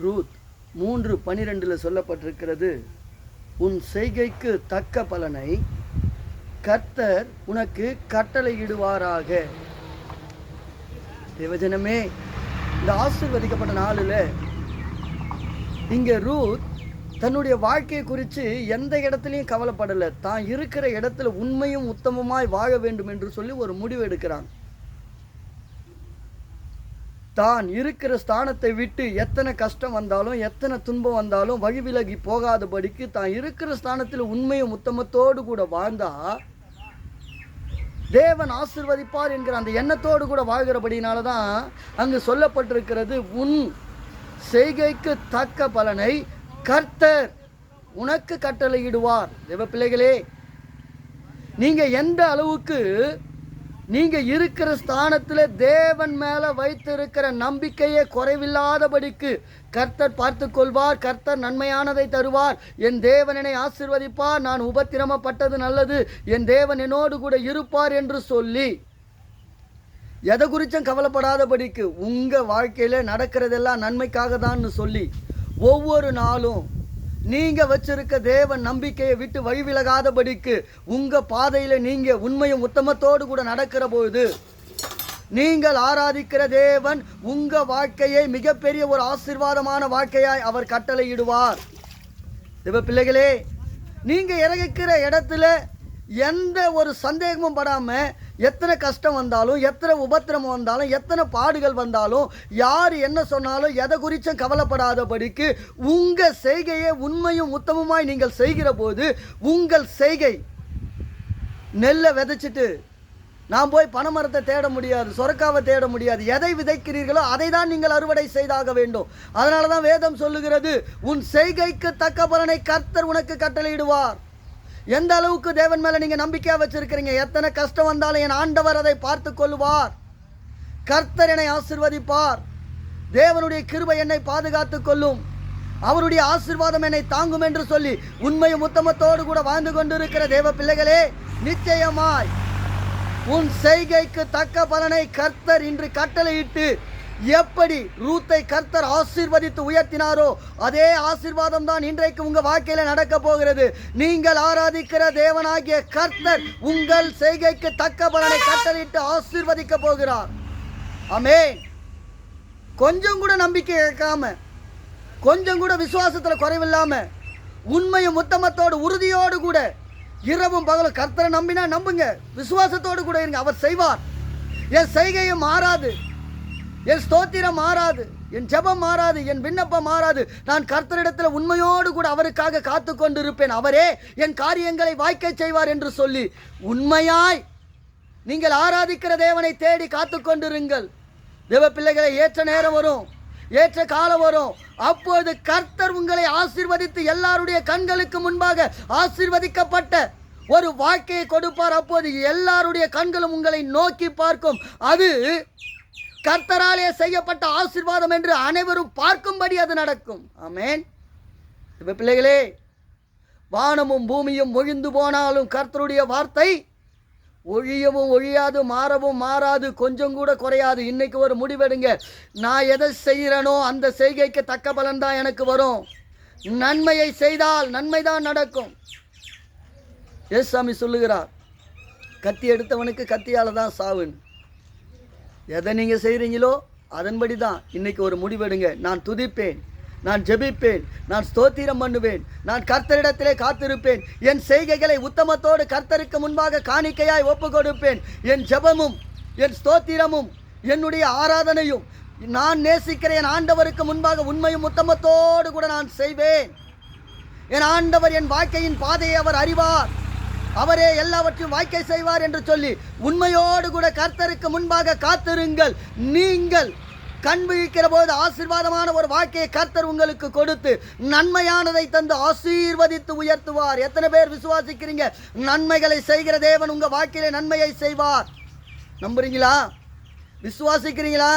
Ruth 3:12 சொல்லப்பட்டிருக்கிறது, உன் செய்கைக்கு தக்க பலனை கர்த்தர் உனக்கு கட்டளையிடுவாராக. தேவஜனமே, இந்த ஆசீர்வதிக்கப்பட்ட நாளில் இங்கே ரூத் தன்னுடைய வாழ்க்கையை குறித்து எந்த இடத்துலையும் கவலைப்படலை. தான் இருக்கிற இடத்துல உண்மையும் உத்தமமாய் வாழ வேண்டும் என்று சொல்லி ஒரு முடிவு எடுக்கிறான். தான் இருக்கிற ஸ்தானத்தை விட்டு எத்தனை கஷ்டம் வந்தாலும் எத்தனை துன்பம் வந்தாலும் வழி விலகி போகாதபடிக்கு தான் இருக்கிற ஸ்தானத்தில் உண்மையும் உத்தமத்தோடு கூட வாழ்ந்தா தேவன் ஆசீர்வதிப்பார் என்கிற அந்த எண்ணத்தோடு கூட வாழ்கிறபடினால தான் அங்கு சொல்லப்பட்டிருக்கிறது, உன் செய்கைக்கு தக்க பலனை கர்த்தர் உனக்கு கட்டளையிடுவார். தேவ பிள்ளைகளே, நீங்க எந்த அளவுக்கு நீங்க இருக்கிற ஸ்தானத்தில் தேவன் மேல வைத்திருக்கிற நம்பிக்கையே குறைவில்லாதபடிக்கு கர்த்தர் பார்த்து கொள்வார். கர்த்தர் நன்மையானதை தருவார். என் தேவன் என்னை ஆசீர்வதிப்பார், நான் உபத்திரமப்பட்டது நல்லது, என் தேவன் என்னோடு கூட இருப்பார் என்று சொல்லி எதை குறிச்சும் கவலைப்படாதபடிக்கு உங்க வாழ்க்கையில நடக்கிறதெல்லாம் நன்மைக்காக தான் சொல்லி ஒவ்வொரு நாளும் நீங்க வச்சிருக்க தேவன் நம்பிக்கையை விட்டு வழி விலகாதபடிக்கு உங்க பாதையில நீங்க உண்மையும் உத்தமத்தோடு கூட நடக்கிற போது நீங்கள் ஆராதிக்கிற தேவன் உங்க வாழ்க்கையை மிகப்பெரிய ஒரு ஆசீர்வாதமான வாழ்க்கையாய் அவர் கட்டளையிடுவார். தேவ பிள்ளைகளே, நீங்க இறங்கிக்கிற இடத்துல எந்த ஒரு சந்தேகமும் படாம எத்தனை கஷ்டம் வந்தாலும் எத்தனை உபத்திரமம் வந்தாலும் எத்தனை பாடுகள் வந்தாலும் யார் என்ன சொன்னாலும் எதை குறிச்சும் கவலைப்படாதபடிக்கு உங்க செய்கையை உண்மையும் உத்தமமாய் நீங்கள் செய்கிற போது உங்கள் செய்கை நெல்லை விதைச்சிட்டு நான் போய் பனைமரத்தை தேட முடியாது, சொரக்காவை தேட முடியாது. எதை விதைக்கிறீர்களோ அதை தான் நீங்கள் அறுவடை செய்தாக வேண்டும். அதனால தான் வேதம் சொல்லுகிறது, உன் செய்கைக்கு தக்க பலனை கர்த்தர் உனக்கு கட்டளையிடுவார். எந்த அளவுக்கு தேவன் மேல நீங்க நம்பிக்கையா வச்சிருக்கிறீங்க, எத்தனை கஷ்டம் வந்தாலும் என் ஆண்டவர் அதை பார்த்து கொள்வார். கர்த்தர் என்னை ஆசீர்வதிப்பார். தேவனுடைய கிருபை என்னை பாதுகாத்து கொள்ளும். அவருடைய ஆசீர்வாதம் என்னை தாங்கும் என்று சொல்லி உண்மையும் உத்தமத்தோடு கூட வாழ்ந்து கொண்டிருக்கிற தேவ பிள்ளைகளே, நிச்சயமாய் உன் செய்கைக்கு தக்க பலனை கர்த்தர் இன்று கட்டளையிட்டு எப்படி ரூத்தை கர்த்தர் ஆசீர்வதித்து உயர்த்தினாரோ அதே ஆசீர்வாதம் தான் இன்றைக்கு உங்க வாழ்க்கையில நடக்க போகிறது. நீங்கள் ஆராதிக்கிற தேவனாகிய கர்த்தர் உங்கள் செய்கைக்கு தக்க பலனை கட்டளையிட்டு ஆசீர்வதிக்க போகிறார். ஆமென். கொஞ்சம் கூட நம்பிக்கை இழக்காம, கொஞ்சம் கூட விசுவாசத்துல குறைவில்லாம, உண்மையும் உத்தமத்தோடு உறுதியோடு கூட இரவும் பகலும் கர்த்தரை நம்பினா நம்புங்க, விசுவாசத்தோடு கூட இருங்க, அவர் செய்வார். என் செய்கையும் மாறாது, என் ஸ்தோத்திரம் மாறாது, என் ஜெபம் மாறாது, என் விண்ணப்பம் மாறாது. நான் கர்த்தரிடத்தில் உண்மையோடு கூட அவருக்காக காத்து கொண்டிருப்பேன். அவரே என் காரியங்களை வாய்க்க செய்வார் என்று சொல்லி உண்மையாய் நீங்கள் ஆராதிக்கிற தேவனை தேடி காத்து கொண்டிருங்கள். தேவ பிள்ளைகளை, ஏற்ற நேரம் வரும், ஏற்ற காலம் வரும். அப்போது கர்த்தர் உங்களை ஆசீர்வதித்து எல்லாருடைய கண்களுக்கு முன்பாக ஆசீர்வதிக்கப்பட்ட ஒரு வாழ்க்கையை கொடுப்பார். அப்போது எல்லாருடைய கண்களும் உங்களை நோக்கி பார்க்கும். அது கர்த்தராலே செய்யப்பட்ட ஆசீர்வாதம் என்று அனைவரும் பார்க்கும்படி அது நடக்கும். ஆமென். பிள்ளைகளே, வானமும் பூமியும் ஒழிந்து போனாலும் கர்த்தருடைய வார்த்தை ஒழியவும் ஒழியாது, மாறவும் மாறாது, கொஞ்சம் கூட குறையாது. இன்னைக்கு ஒரு முடிவெடுங்க, நான் எதை செய்கிறேனோ அந்த செய்கைக்கு தக்க பலன் தான் எனக்கு வரும். நன்மையை செய்தால் நன்மைதான் நடக்கும். ஏசாமி சொல்லுகிறார், கத்தி எடுத்தவனுக்கு கத்தியால் தான் சாவுன்னு. எதை நீங்கள் செய்கிறீங்களோ அதன்படி தான் இன்னைக்கு ஒரு முடிவெடுங்க. நான் துதிப்பேன், நான் ஜெபிப்பேன், நான் ஸ்தோத்திரம் பண்ணுவேன், நான் கர்த்தரிடத்திலே காத்திருப்பேன், என் செய்கைகளை உத்தமத்தோடு கர்த்தருக்கு முன்பாக காணிக்கையாய் ஒப்பு கொடுப்பேன். என் ஜெபமும் என் ஸ்தோத்திரமும் என்னுடைய ஆராதனையும் நான் நேசிக்கிற என் ஆண்டவருக்கு முன்பாக உண்மையும் உத்தமத்தோடு கூட நான் செய்வேன். என் ஆண்டவர் என் வாழ்க்கையின் பாதையை அவர் அறிவார், அவரே எல்லாவற்றையும் வாய்க்கை செய்வார் என்று சொல்லி உண்மையோடு கூட கர்த்தருக்கு முன்பாக காத்திருங்கள். நீங்கள் கண் விழிக்கிற போது ஆசீர்வாதமான ஒரு வாழ்க்கையை கர்த்தர் உங்களுக்கு கொடுத்து நன்மையானதை தந்து ஆசீர்வதித்து உயர்த்துவார். எத்தனை பேர் விசுவாசிக்கிறீங்க? நன்மைகளை செய்கிற தேவன் உங்க வாழ்க்கையில நன்மையை செய்வார். நம்புறீங்களா? விசுவாசிக்கிறீங்களா?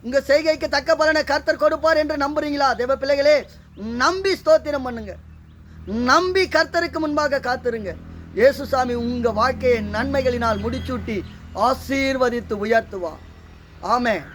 உங்க செய்கைக்கு தக்க பலனை கர்த்தர் கொடுப்பார் என்று நம்புறீங்களா? தேவ பிள்ளைகளே, நம்பி ஸ்தோத்திரம் பண்ணுங்க, நம்பி கர்த்தருக்கு முன்பாக காத்திருங்க. இயேசுசாமி உங்க வாழ்க்கையை நன்மைகளினால் முடிச்சூட்டி ஆசீர்வதித்து உயர்த்துவார். ஆமென்.